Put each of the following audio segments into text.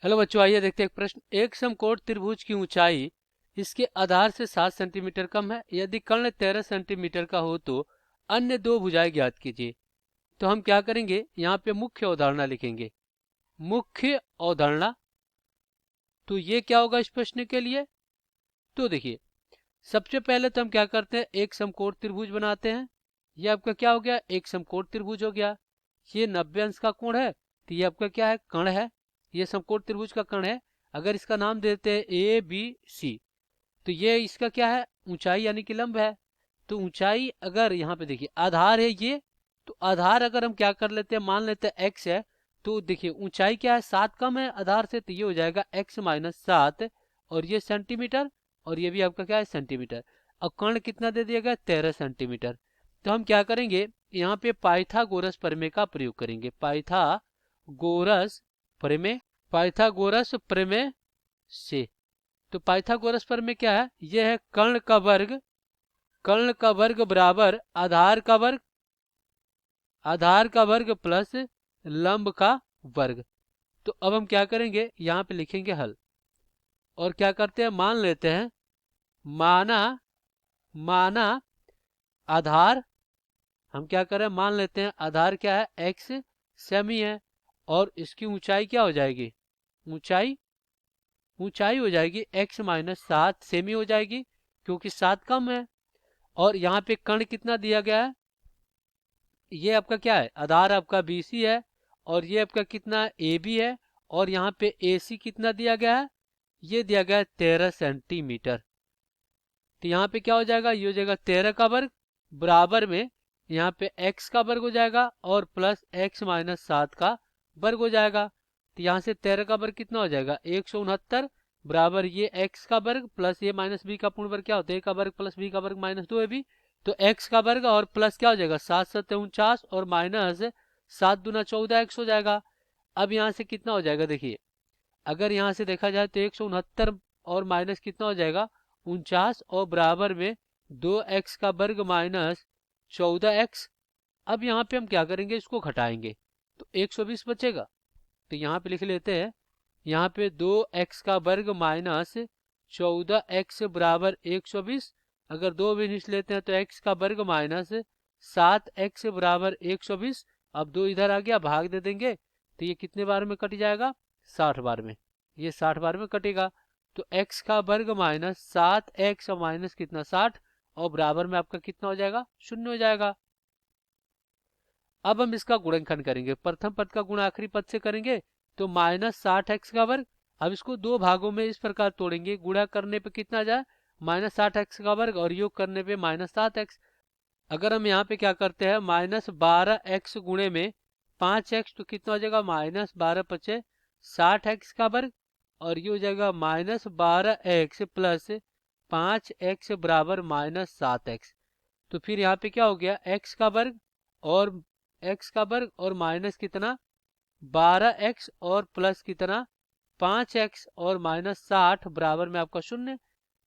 Hello बच्चों, आइए देखते हैं एक प्रश्न। एक समकोण त्रिभुज की ऊंचाई इसके आधार से 7 सेंटीमीटर कम है। यदि कर्ण 13 सेंटीमीटर का हो तो अन्य दो भुजाएं ज्ञात कीजिए। तो हम क्या करेंगे, यहाँ पे मुख्य अवधारणा लिखेंगे। मुख्य अवधारणा, तो ये क्या होगा इस प्रश्न के लिए? तो देखिए, सबसे पहले तो हम क्या करते हैं, एक समकोण त्रिभुज बनाते हैं। ये आपका क्या हो गया, एक समकोण त्रिभुज हो गया। ये 90 अंश का कोण है, तो ये आपका क्या है, कर्ण है। ये समकोण त्रिभुज का कर्ण है। अगर इसका नाम देते हैं ए बी सी, तो ये इसका क्या है, ऊंचाई यानी कि लंब है। तो ऊंचाई अगर यहाँ पे देखिए आधार है ये, तो आधार अगर हम क्या कर लेते हैं, मान लेते हैं एक्स है। तो देखिए ऊंचाई क्या है, 7 कम है आधार से, तो ये हो जाएगा x माइनस 7। और ये सेंटीमीटर, और ये भी आपका क्या है, सेंटीमीटर। अब कर्ण कितना दे दिया गया, 13 सेंटीमीटर। तो हम क्या करेंगे, यहाँ पे पाइथागोरस प्रमेय का प्रयोग करेंगे। पाइथागोरस प्रमेय, पाइथागोरस प्रमेय से। तो पाइथागोरस प्रमेय क्या है, यह है कर्ण का वर्ग, कर्ण का वर्ग बराबर आधार का वर्ग, आधार का वर्ग प्लस लंब का वर्ग। तो अब हम क्या करेंगे, यहाँ पे लिखेंगे हल। और क्या करते हैं, मान लेते हैं, माना माना आधार, हम क्या करें, मान लेते हैं आधार क्या है, x सेमी है। और इसकी ऊंचाई क्या हो जाएगी, ऊंचाई ऊंचाई हो जाएगी x माइनस 7 सेमी हो जाएगी, क्योंकि 7 कम है। और यहाँ पे कर्ण कितना दिया गया है, ये आपका क्या है, आधार आपका BC है। और ये आपका कितना AB है। और यहाँ पे AC कितना दिया गया है, ये दिया गया है 13 सेंटीमीटर। तो यहाँ पे क्या हो जाएगा, ये हो जाएगा 13 का वर्ग बराबर में यहाँ पे x का वर्ग हो जाएगा और प्लस x माइनस 7 का वर्ग हो जाएगा। तो यहाँ से 13 का वर्ग कितना हो जाएगा, 169 बराबर ये x का वर्ग प्लस ये माइनस b का पूर्ण वर्ग क्या होता है, a का वर्ग प्लस b का वर्ग माइनस 2ab। तो x का वर्ग और प्लस क्या हो जाएगा, 7×7 = 49 और माइनस 7×2 = 14x हो जाएगा। अब यहाँ से कितना हो जाएगा, देखिए अगर यहाँ से देखा जाए तो 169 और माइनस कितना हो जाएगा, 49 और बराबर में 2x का वर्ग माइनस 14x। अब यहाँ पे हम क्या करेंगे, इसको घटाएंगे तो 120 बचेगा। तो यहाँ पे लिख लेते हैं, यहाँ पे 2x का वर्ग माइनस 14x बराबर 120। अगर 2 भी निकाल लेते हैं तो x का वर्ग माइनस 7x बराबर 120। अब 2 इधर आ गया, भाग दे देंगे तो ये कितने बार में कट जाएगा, 60 बार में। ये 60 बार में कटेगा। तो x का वर्ग माइनस 7x और माइनस कितना 60 और बराबर में आपका कितना हो जाएगा, 0 हो जाएगा। अब हम इसका गुणनखंड करेंगे, प्रथम पद का गुण आखिरी पद से करेंगे। तो माइनस 60x का वर्ग, अब इसको दो भागों में इस प्रकार तोड़ेंगे, गुणा करने पे कितना जाए, माइनस 60x का वर्ग और योग करने पे माइनस 7x। अगर हम यहाँ पे क्या करते हैं, माइनस 12x गुणे में 5x, तो कितना हो जाएगा, माइनस 12×5 = 60x का वर्ग। और ये हो जाएगा माइनस 12x प्लस 5x बराबर माइनस 7x। तो फिर यहाँ पे क्या हो गया, x का वर्ग और x का वर्ग और माइनस कितना 12x और प्लस कितना 5x और माइनस 60 बराबर में आपका 0।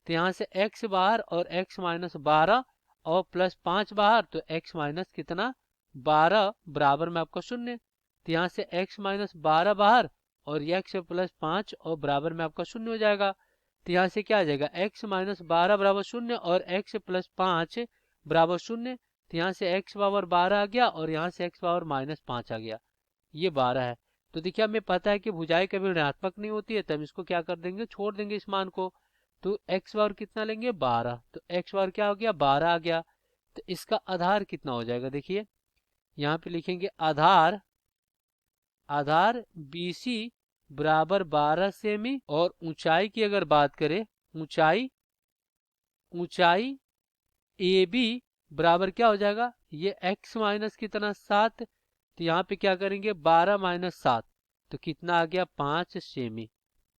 तो यहाँ से x बाहर और x माइनस 12 और प्लस 5 बाहर, तो x माइनस कितना 12 बराबर में आपका 0। तो यहाँ से x माइनस 12 बाहर और x प्लस 5 और बराबर में आपका 0 हो जाएगा। तो यहाँ से क्या आ जाएगा, x माइनस 12 बराबर 0 और x प्लस 5 बराबर 0। तो यहाँ से x पावर 12 आ गया और यहाँ से x पावर माइनस 5 आ गया, ये 12 है। तो देखिए हमें पता है कि भुजाएं कभी ऋणात्मक नहीं होती है, तो हम इसको क्या कर देंगे, छोड़ देंगे इस मान को। तो x बार कितना लेंगे, 12। तो x बार क्या हो गया, 12 आ गया। तो इसका आधार कितना हो जाएगा, देखिए यहाँ पे लिखेंगे आधार, आधार BC बराबर 12 सेमी। और ऊंचाई की अगर बात करें, ऊंचाई ऊंचाई AB बराबर क्या हो जाएगा, ये x माइनस कितना 7। तो यहाँ पे क्या करेंगे, 12 माइनस 7, तो कितना आ गया, 5 सेमी।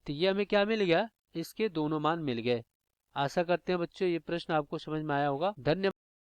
तो ये हमें क्या मिल गया, इसके दोनों मान मिल गए। आशा करते हैं बच्चों ये प्रश्न आपको समझ में आया होगा। धन्यवाद।